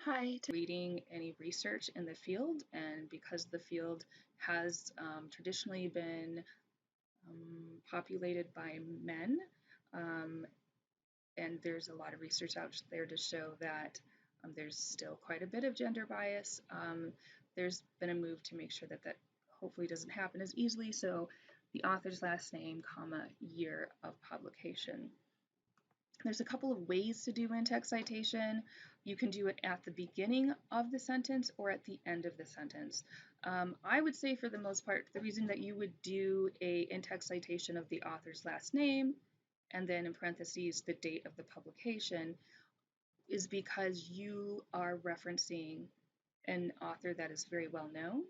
Hi, reading any research in the field, and because the field has traditionally been populated by men, um, and there's a lot of research out there to show that there's still quite a bit of gender bias. There's been a move to make sure that that hopefully doesn't happen as easily. So the author's last name, comma, year of publication. There's a couple of ways to do in-text citation. You can do it at the beginning of the sentence or at the end of the sentence. I would say for the most part, the reason that you would do a in-text citation of the author's last name and then in parentheses the date of the publication is because you are referencing an author that is very well known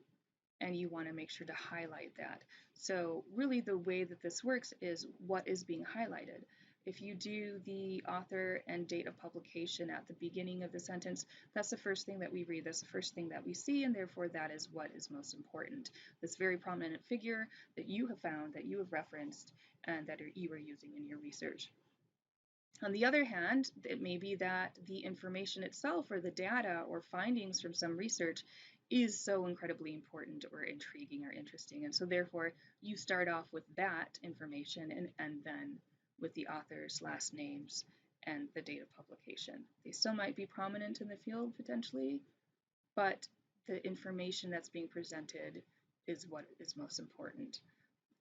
and you want to make sure to highlight that. So really the way that this works is what is being highlighted. If you do the author and date of publication at the beginning of the sentence, that's the first thing that we read, that's the first thing that we see, and therefore that is what is most important. This very prominent figure that you have found, that you have referenced, and that you are using in your research. On the other hand, it may be that the information itself or the data or findings from some research is so incredibly important or intriguing or interesting. And so therefore you start off with that information and end then with the author's last names and the date of publication. They still might be prominent in the field potentially, but the information that's being presented is what is most important.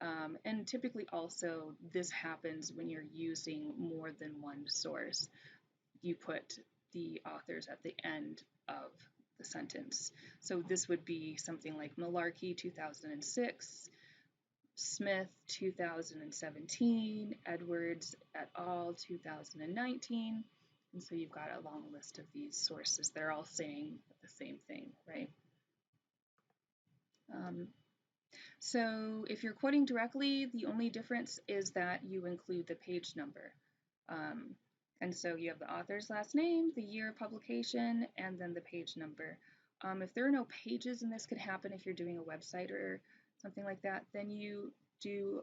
And typically also this happens when you're using more than one source. You put the authors at the end of the sentence. So this would be something like Malarkey 2006, Smith 2017, Edwards et al. 2019. And so you've got a long list of these sources. They're all saying the same thing, right? So if you're quoting directly, the only difference is that you include the page number. And so you have the author's last name, the year of publication, and then the page number. If there are no pages, and this could happen if you're doing a website or something like that, then you do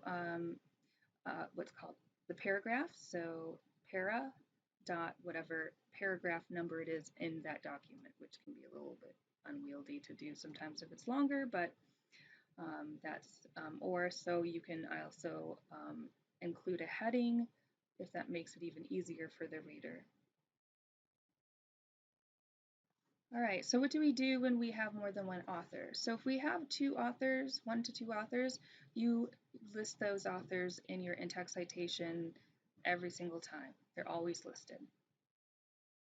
what's called the paragraph. So para dot whatever paragraph number it is in that document, which can be a little bit unwieldy to do sometimes if it's longer, but or so you can also include a heading if that makes it even easier for the reader. All right, so what do we do when we have more than one author? So if we have two authors, 1 to 2 authors, you list those authors in your in-text citation every single time. They're always listed.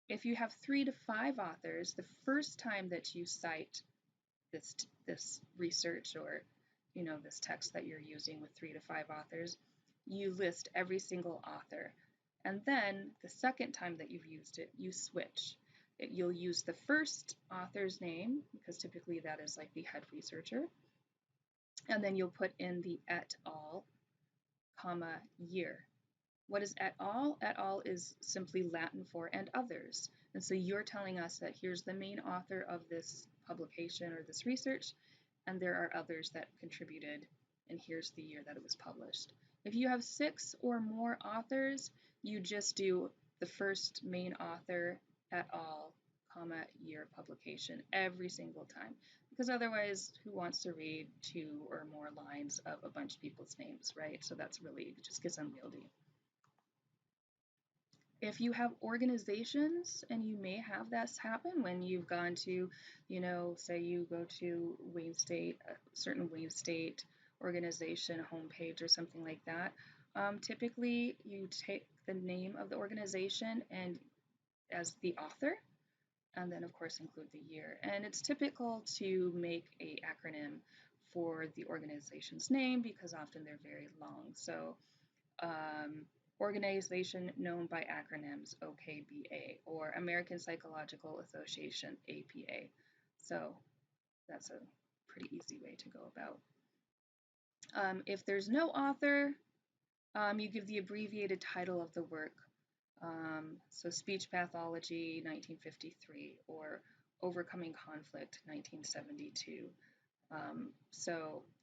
If you have 3 to 5 authors, the first time that you cite this research or this text that you're using with 3 to 5 authors, you list every single author. And then the second time that you've used it, you switch. You'll use the first author's name, because typically that is like the head researcher, and then you'll put in the et al, comma, year. What is et al? Et al is simply Latin for and others. And so you're telling us that here's the main author of this publication or this research, and there are others that contributed, and here's the year that it was published. If you have 6 or more authors, you just do the first main author et al, comma, year of publication every single time. Because otherwise, who wants to read 2 or more lines of a bunch of people's names, right? So that's really, it just gets unwieldy. If you have organizations, and you may have this happen when you've gone to, say you go to Wayne State, a certain Wayne State organization homepage or something like that, typically you take the name of the organization and as the author, and then of course include the year. And it's typical to make a acronym for the organization's name because often they're very long. So organization known by acronyms, OKBA, or American Psychological Association, APA. So that's a pretty easy way to go about. If there's no author, you give the abbreviated title of the work. So Speech Pathology, 1953, or Overcoming Conflict, 1972.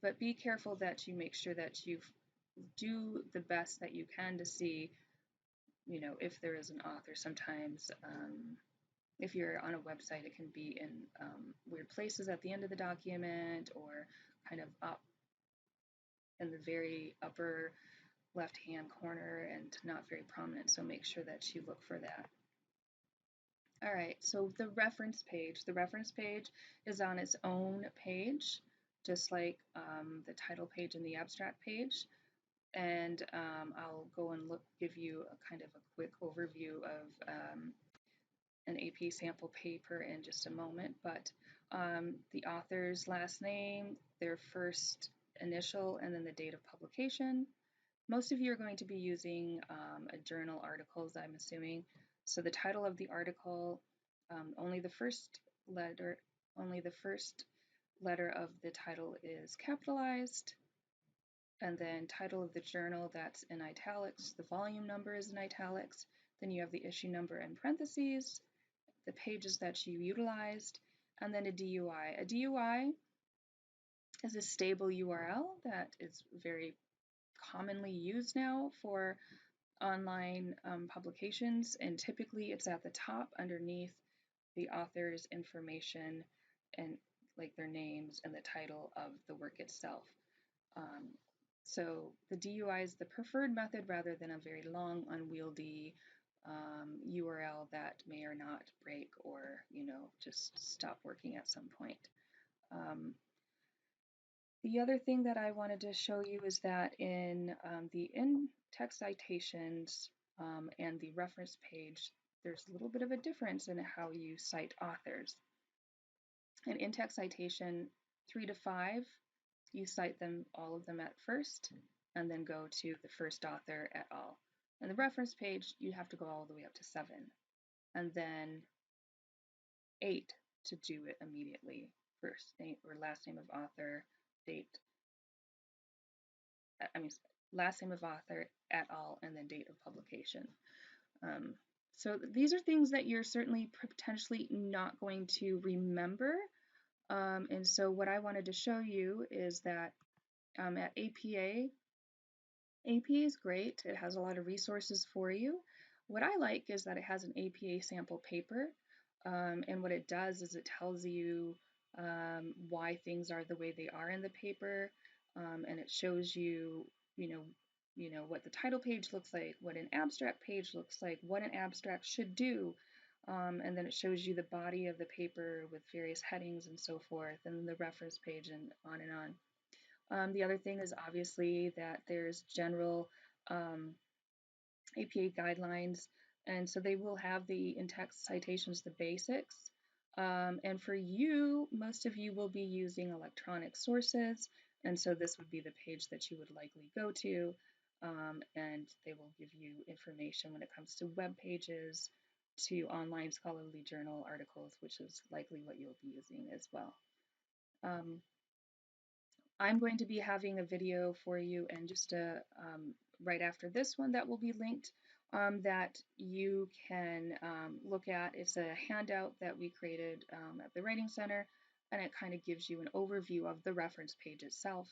But be careful that you make sure that you do the best that you can to see, if there is an author. Sometimes if you're on a website, it can be in weird places at the end of the document or kind of up in the very upper left-hand corner and not very prominent, so make sure that you look for that. All right, so the reference page is on its own page, just like the title page and the abstract page. And I'll go and give you a kind of a quick overview of an AP sample paper in just a moment, but the author's last name, their first initial, and then the date of publication. Most of you are going to be using a journal articles, I'm assuming. So the title of the article, only the first letter of the title is capitalized, and then title of the journal, that's in italics, the volume number is in italics, then you have the issue number in parentheses, the pages that you utilized, and then a DUI. A DUI is a stable URL that is very commonly used now for online publications, and typically it's at the top underneath the author's information and like their names and the title of the work itself. So the DUI is the preferred method rather than a very long, unwieldy URL that may or not break or, just stop working at some point. The other thing that I wanted to show you is that in the in-text citations and the reference page, there's a little bit of a difference in how you cite authors. An in-text citation 3 to 5, you cite them, all of them at first, and then go to the first author et al. And the reference page, you have to go all the way up to 7, and then 8 to do it immediately. First name or last name of author, date, last name of author et al, and then date of publication. So these are things that you're certainly potentially not going to remember. And so what I wanted to show you is that at APA is great. It has a lot of resources for you. What I like is that it has an APA sample paper, and what it does is it tells you why things are the way they are in the paper, and it shows you, what the title page looks like, what an abstract page looks like, what an abstract should do, and then it shows you the body of the paper with various headings and so forth, and the reference page and on and on. The other thing is obviously that there's general APA guidelines, and so they will have the in-text citations, the basics. And for you, most of you will be using electronic sources, and so this would be the page that you would likely go to, and they will give you information when it comes to web pages, to online scholarly journal articles, which is likely what you'll be using as well. I'm going to be having a video for you and just right after this one that will be linked that you can look at. It's a handout that we created at the Writing Center, and it kind of gives you an overview of the reference page itself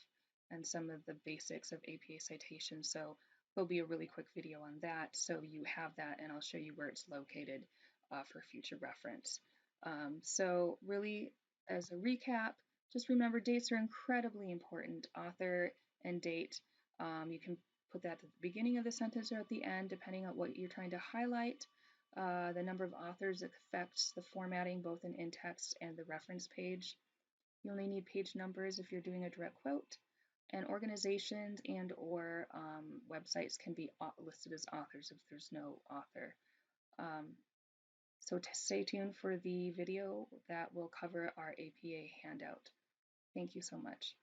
and some of the basics of APA citation. So there'll be a really quick video on that, so you have that, and I'll show you where it's located for future reference. So really, as a recap, just remember dates are incredibly important, author and date. You can put that at the beginning of the sentence or at the end, depending on what you're trying to highlight. The number of authors affects the formatting, both in in-text and the reference page. You only need page numbers if you're doing a direct quote. And organizations and or websites can be listed as authors if there's no author. So stay tuned for the video that will cover our APA handout. Thank you so much.